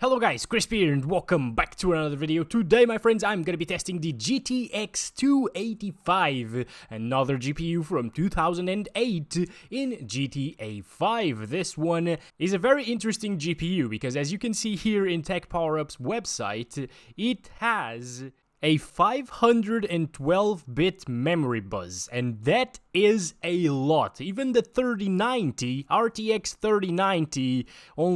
Hello guys, Crispy here and welcome back to another video. Today, my friends, I'm gonna be testing the GTX 285, another GPU from 2008 in GTA 5. This one is a very interesting GPU because as you can see here in Tech Power Up's website, it has a 512-bit memory bus, and that is a lot. Even the 3090, RTX 3090 I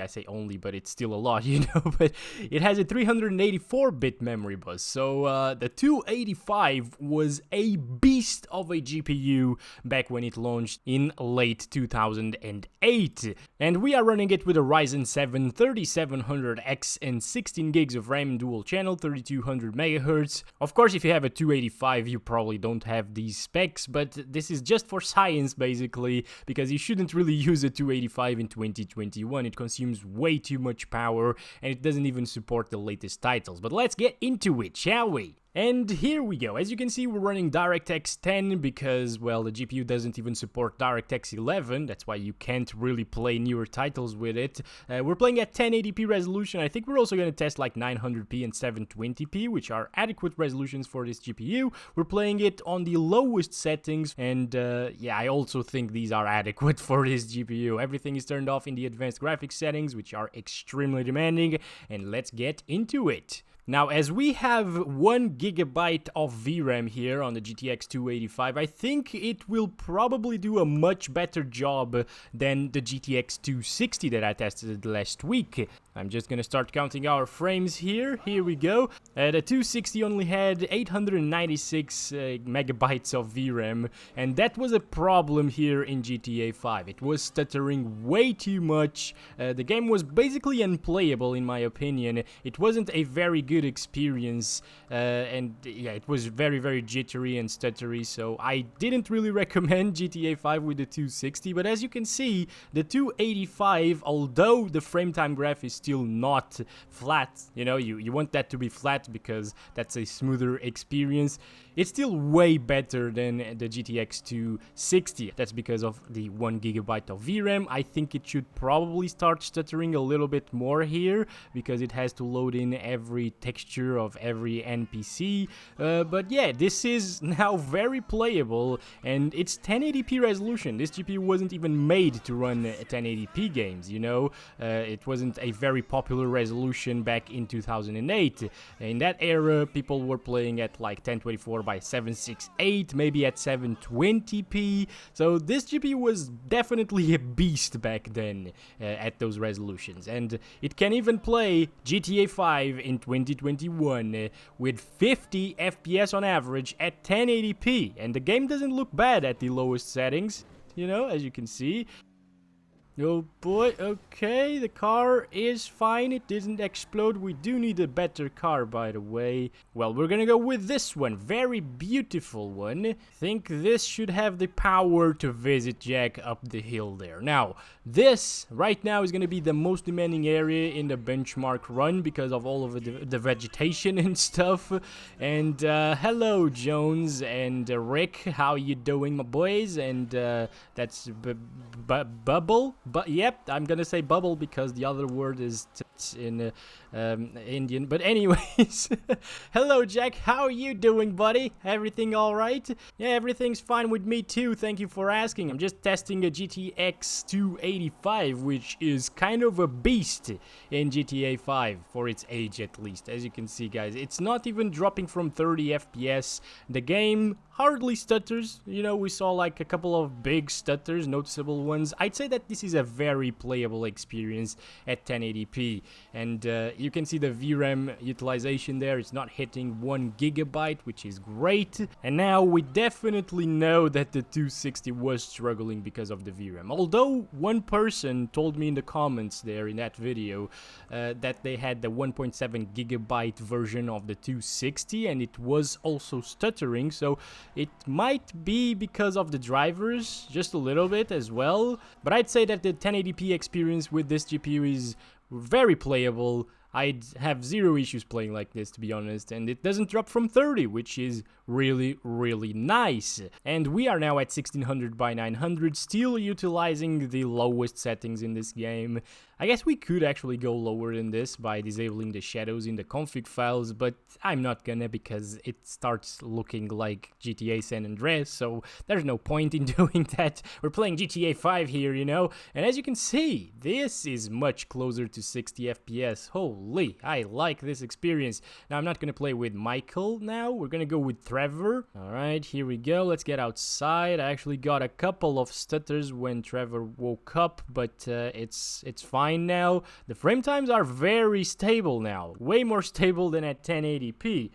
say only, but it's still a lot, you know, but it has a 384-bit memory bus. So the 285 was a beast of a GPU back when it launched in late 2008. And we are running it with a Ryzen 7 3700X and 16 gigs of RAM dual channel, 3200 megahertz. Of course, if you have a 285, you probably don't have these specs, but this is just for science basically, because you shouldn't really use a 285 in 2021. It consumes way too much power and it doesn't even support the latest titles. But let's get into it, shall we? And here we go. As you can see, we're running DirectX 10 because, well, the GPU doesn't even support DirectX 11. That's why you can't really play newer titles with it. We're playing at 1080p resolution. I think we're also going to test like 900p and 720p, which are adequate resolutions for this GPU. We're playing it on the lowest settings, and yeah, I also think these are adequate for this GPU. Everything is turned off in the advanced graphics settings, which are extremely demanding, and let's get into it. Now, as we have 1 GB of VRAM here on the GTX 285, I think it will probably do a much better job than the GTX 260 that I tested last week. I'm just gonna start counting our frames here. Here we go. The 260 only had 896 megabytes of VRAM, and that was a problem here in GTA 5. It was stuttering way too much. The game was basically unplayable in my opinion. It wasn't a very good experience, and yeah, it was very jittery and stuttery, so I didn't really recommend GTA 5 with the 260. But as you can see, the 285, although the frame time graph is still not flat, you know, you want that to be flat because that's a smoother experience, it's still way better than the GTX 260. That's because of the 1 GB of VRAM. I think it should probably start stuttering a little bit more here because it has to load in every texture of every NPC. But yeah, this is now very playable, and it's 1080p resolution. This GPU wasn't even made to run 1080p games, you know. It wasn't a very popular resolution back in 2008. In that era, people were playing at like 1024 by 768, maybe at 720p. So this GPU was definitely a beast back then at those resolutions, and it can even play GTA 5 in 2021 with 50 FPS on average at 1080p, and the game doesn't look bad at the lowest settings, you know, as you can see. Oh boy, okay, the car is fine, it didn't explode. We do need a better car, by the way. Well, we're gonna go with this one, very beautiful one. Think this should have the power to visit Jack up the hill there. Now, this right now is gonna be the most demanding area in the benchmark run because of all of the vegetation and stuff. And hello Jones and Rick, how you doing, my boys? And that's Bubble. But yep, I'm gonna say bubble because the other word is in Indian. But anyways, hello Jack, how are you doing, buddy? Everything all right? Yeah, everything's fine with me too. Thank you for asking. I'm just testing a GTX 285, which is kind of a beast in GTA 5 for its age, at least. As you can see, guys, it's not even dropping from 30 FPS. The game hardly stutters. You know, we saw like a couple of big stutters, noticeable ones. I'd say that this is a very playable experience at 1080p, and you can see the VRAM utilization there. It's not hitting 1 GB, which is great. And now we definitely know that the 260 was struggling because of the VRAM, although one person told me in the comments there in that video that they had the 1.7 GB version of the 260 and it was also stuttering. So it might be because of the drivers, just a little bit as well. But I'd say that the 1080p experience with this GPU is very playable. I'd have zero issues playing like this, to be honest, and it doesn't drop from 30, which is really nice. And we are now at 1600 by 900, still utilizing the lowest settings in this game. I guess we could actually go lower than this by disabling the shadows in the config files, but I'm not gonna because it starts looking like GTA San Andreas, so there's no point in doing that. We're playing GTA 5 here, you know, and as you can see, this is much closer to 60 FPS. Holy, I like this experience. Now, I'm not gonna play with Michael now, we're gonna go with Trevor. Alright, here we go, let's get outside. I actually got a couple of stutters when Trevor woke up, but it's fine now. The frame times are very stable now, way more stable than at 1080p.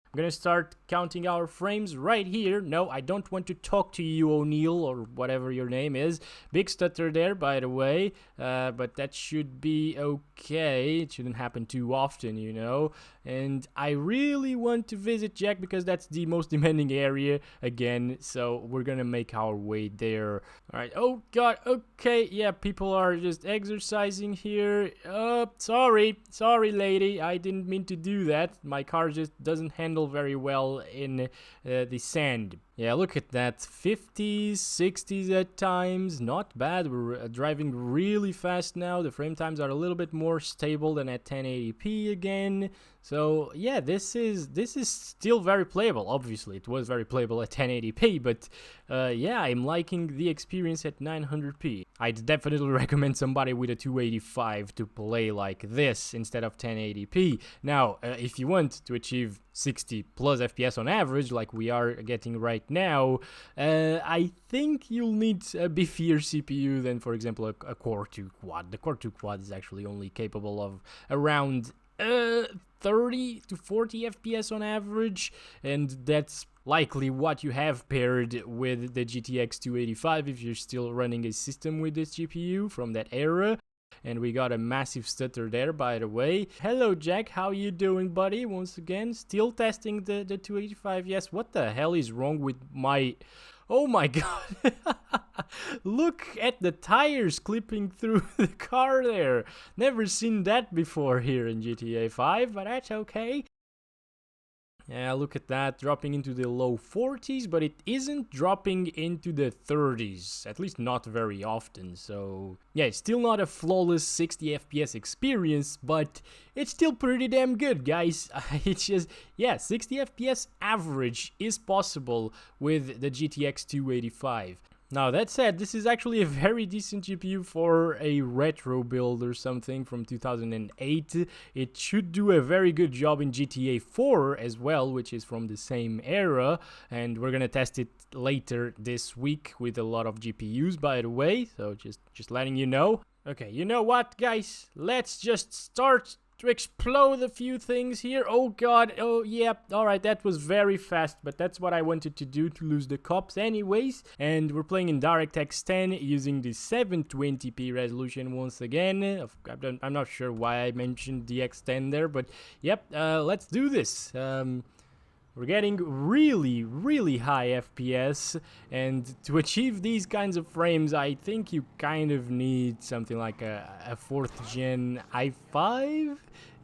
I'm gonna start counting our frames right here. No, I don't want to talk to you, O'Neill, or whatever your name is. Big stutter there, by the way, but that should be okay. It shouldn't happen too often, you know. And I really want to visit Jack because that's the most demanding area again, so we're gonna make our way there. Alright, oh god, okay, yeah, people are just exercising here. Sorry lady, I didn't mean to do that. My car just doesn't handle very well in the sand. Yeah, look at that, 50s, 60s at times, not bad. We're driving really fast now. The frame times are a little bit more stable than at 1080p again. So yeah, this is still very playable. Obviously, it was very playable at 1080p, but yeah, I'm liking the experience at 900p. I'd definitely recommend somebody with a 285 to play like this instead of 1080p. Now, if you want to achieve 60 plus FPS on average, like we are getting right now, I think you'll need a beefier CPU than, for example, a Core 2 Quad. The Core 2 Quad is actually only capable of around 30 to 40 FPS on average, and that's likely what you have paired with the GTX 285 if you're still running a system with this GPU from that era. And we got a massive stutter there, by the way. Hello, Jack. How you doing, buddy? Once again, still testing the 285. Yes, what the hell is wrong with my... Oh my god. Look at the tires clipping through the car there. Never seen that before here in GTA 5, but that's okay. Yeah, look at that, dropping into the low 40s, but it isn't dropping into the 30s, at least not very often, so... Yeah, it's still not a flawless 60 FPS experience, but it's still pretty damn good, guys. It's just, yeah, 60 FPS average is possible with the GTX 285. Now, that said, this is actually a very decent GPU for a retro build or something from 2008. It should do a very good job in GTA 4 as well, which is from the same era, and we're gonna test it later this week with a lot of GPUs, by the way, so just letting you know. Okay, you know what, guys? Let's just start to explode a few things here. Oh god, oh yeah, alright, that was very fast, but that's what I wanted to do to lose the cops anyways. And we're playing in DirectX 10 using the 720p resolution once again. I'm not sure why I mentioned the X10 there, but yep, let's do this. We're getting really high FPS, and to achieve these kinds of frames, I think you kind of need something like a 4th gen i5.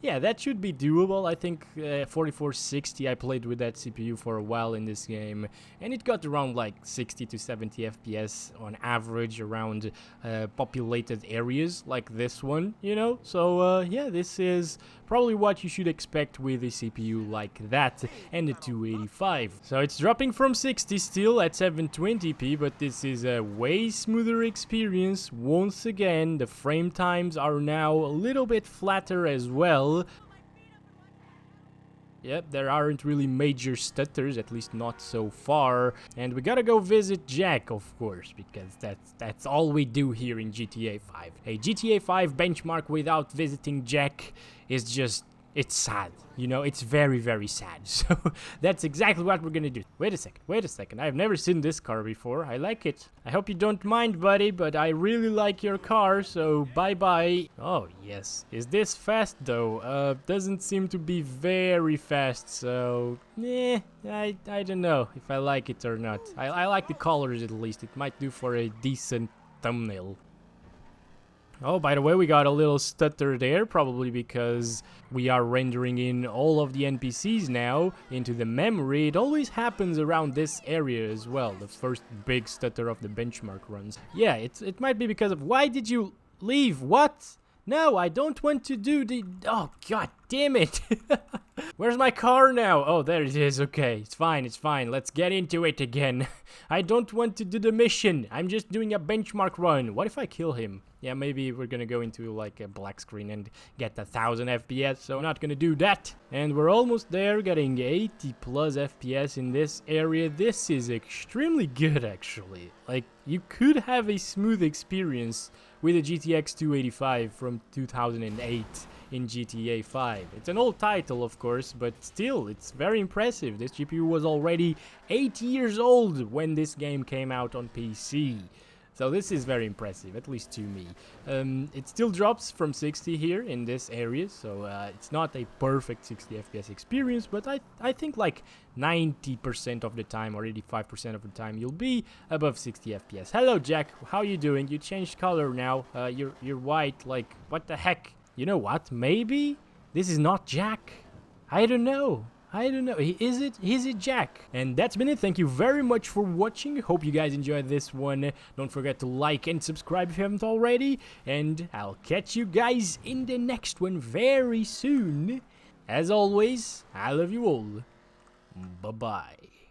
Yeah, that should be doable. I think 4460, I played with that CPU for a while in this game, and it got around like 60 to 70 FPS on average around populated areas like this one, you know? So yeah, this is probably what you should expect with a CPU like that and the 285. So it's dropping from 60 still at 720p, but this is a way smoother experience. Once again, the frame times are now a little bit flatter as well. Yep, there aren't really major stutters, at least not so far. And we gotta go visit Jack, of course, because that's all we do here in GTA 5. A GTA 5 benchmark without visiting Jack is just... it's sad, you know, it's very sad. So that's exactly what we're gonna do. Wait a second, I've never seen this car before. I like it. I hope you don't mind, buddy, but I really like your car, so bye-bye. Oh, yes. Is this fast, though? Doesn't seem to be very fast, so... I don't know if I like it or not. I like the colors, at least. It might do for a decent thumbnail. Oh, by the way, we got a little stutter there, probably because we are rendering in all of the NPCs now into the memory. It always happens around this area as well, the first big stutter of the benchmark runs. Yeah, it might be because of... Why did you Leave. What? No, I don't want to do the... Oh, god damn it. Where's my car now? Oh, there it is. Okay, it's fine, it's fine. Let's get into it again. I don't want to do the mission. I'm just doing a benchmark run. What if I kill him? Yeah, maybe we're gonna go into like a black screen and get 1000 FPS, so I'm not gonna do that. And we're almost there, getting 80 plus FPS in this area. This is extremely good, actually. Like, you could have a smooth experience with a GTX 285 from 2008 in GTA 5. It's an old title, of course, but still, it's very impressive. This GPU was already 8 years old when this game came out on PC. So this is very impressive, at least to me. It still drops from 60 here in this area, so it's not a perfect 60 FPS experience, but I think like 90% of the time or 85% of the time you'll be above 60 FPS. Hello Jack, how you doing? You changed color now. You're white, like what the heck? You know what? Maybe this is not Jack. I don't know. Is it Jack? And that's been it. Thank you very much for watching. Hope you guys enjoyed this one. Don't forget to like and subscribe if you haven't already. And I'll catch you guys in the next one very soon. As always, I love you all. Bye-bye.